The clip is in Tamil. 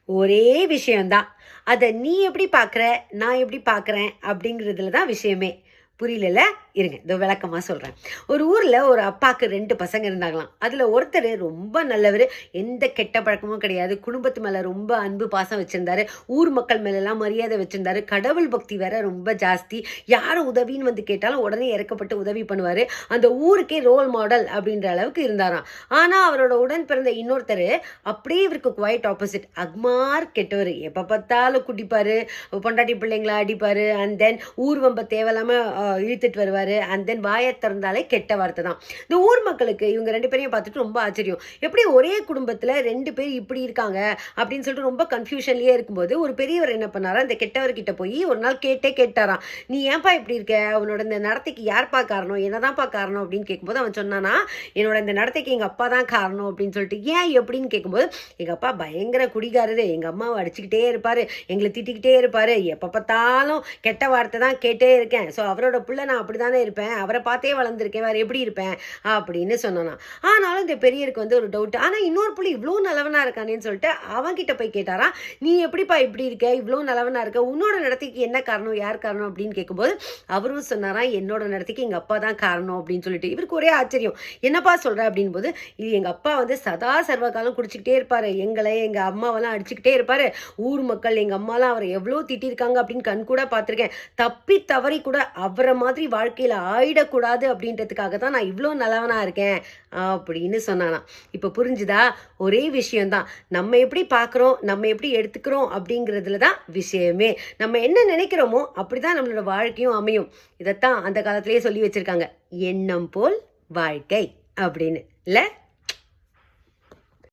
ஒரே விஷயம்தான். அத நீ எப்படி பார்க்குற, நான் எப்படி பார்க்குறேன் அப்படிங்கிறதுல தான் விஷயமே. புரியலல்ல? இருங்க இதோ விளக்கமா சொல்றேன். ஒரு ஊர்ல ஒரு அப்பாக்கு 2 பசங்க இருந்தாங்களாம். அதுல ஒருத்தரு ரொம்ப நல்லவரு. எந்த கெட்ட பழக்கமும் கிடையாது. குடும்பத்து மேல ரொம்ப அன்பு, பாசம் வச்சிருந்தாரு. ஊர் மக்கள் மேலலாம் மரியாதை வச்சிருந்தாரு. கடவுள் பக்தி வேற ரொம்ப ஜாஸ்தி. யாரு உதவின்னு வந்து கேட்டாலும் உடனே இறக்கப்பட்டு உதவி பண்ணுவாரு. அந்த ஊருக்கே ரோல் மாடல் அப்படின்ற அளவுக்கு இருந்தாராம். ஆனா அவரோட உடன் பிறந்த இன்னொருத்தரு அப்படியே இவருக்கு குவைட் ஆப்போசிட். அக்மார் கெட்டவரு. எப்ப பார்த்தாலும் குடிப்பாரு, பொண்டாட்டி பிள்ளைங்கள அடிப்பாரு. அண்ட் தென் ஊர்வம்ப தேவையில்லாம இழுத்துட்டு வருவாரு. அண்ட் தென் வாயை திறந்தாலே கெட்ட வார்த்தை தான். இந்த ஊர் மக்களுக்கு இவங்க 2 பேரையும் பார்த்துட்டு ரொம்ப ஆச்சரியம். எப்படி ஒரே குடும்பத்துல 2 பேர் இப்படி இருக்காங்க அப்படின்னு சொல்லிட்டு ரொம்ப கன்ஃபியூஷன்லயே இருக்கும்போது ஒரு பெரியவர் என்ன பண்ணாரா, இந்த கெட்டவர்கிட்ட போய் ஒரு நாள் கேட்டாராம். நீ ஏன்பா இப்படி இருக்க? உன்னோட இந்த நடத்தைக்கு யார்ப்பா காரணம்? என்னதான்ப்பா காரணம் அப்படின்னு கேட்கும்போது அவன் சொன்னானா, என்னோட இந்த நடத்தைக்கு எங்க அப்பா தான் காரணம் அப்படின்னு சொல்லிட்டு. ஏன் எப்படின்னு கேட்கும்போது, எங்க அப்பா பயங்கர குடிகாரரு. எங்க அம்மாவை அடிச்சுக்கிட்டே இருப்பாரு, எங்களை திட்டிக்கிட்டே இருப்பாரு. எப்ப பார்த்தாலும் கெட்ட வார்த்தை தான் கேட்டே இருக்கேன். ஸோ அவரோட புள்ள நான் அப்படிதானே இருப்பேன். அவரை பார்த்தே வளர்ந்துருக்கேன். வேற எப்படி இருப்பேன் அப்படின்னு சொன்னானா. ஆனாலும் இந்த பெரியருக்கு வந்து ஒரு டவுட். ஆனா இன்னொரு புள்ள இவ்வளோ நல்லவனா இருக்கானேன்னு சொல்லிட்டு அவன்கிட்ட போய் கேட்டாராம். நீ எப்படிப்பா இப்படி இருக்க? இவ்வளோ நல்லவனா இருக்க? உன்னோட நடத்தைக்கு என்ன காரணம்? யார் காரணம் அப்படின்னு கேட்கும்போது அவரும் சொன்னாராம், என்னோட நடத்தைக்கு எங்க அப்பா தான் காரணம் அப்படின்னு சொல்லிட்டு. இவருக்கு ஒரே ஆச்சரியம். என்னப்பா சொல்ற அப்படின் போது, இது எங்க அப்பா வந்து சதா சர்வகாலம் குடிச்சுக்கிட்டே இருப்பாரு. எங்களை எங்க அம்மாவெல்லாம் அடிச்சுக்கிட்டே இருப்பாரு. ஊர் மக்கள் எங்க அம்மாலாம் அவரை எவ்வளோ திட்டிருக்காங்க அப்படின்னு கண் கூட பார்த்துருக்கேன். தப்பி தவறி கூட அவரை மாதிரி வாழ்க்கையில ஆயிடக்கூடாது அப்படின்றதுக்காக தான் நான் இவ்வளோ நல்லவனா இருக்கேன் அப்படின்னு சொன்னானா. இப்போ புரிஞ்சுதா? ஒரே விஷயம்தான். நம்ம எப்படி பார்க்குறோம், நம்ம எப்படி எடுத்துக்கிறோம் அப்படிங்கிறதுல தான் விஷயமே. நம்ம என்ன நினைக்கிறோமோ அப்படிதான் நம்மளோட வாழ்க்கையும் அமையும். இதைத்தான் அந்த காலத்திலேயே சொல்லி வச்சிருக்காங்க. எண்ணம் போல் வாழ்க்கை அப்படின்னு இல்ல?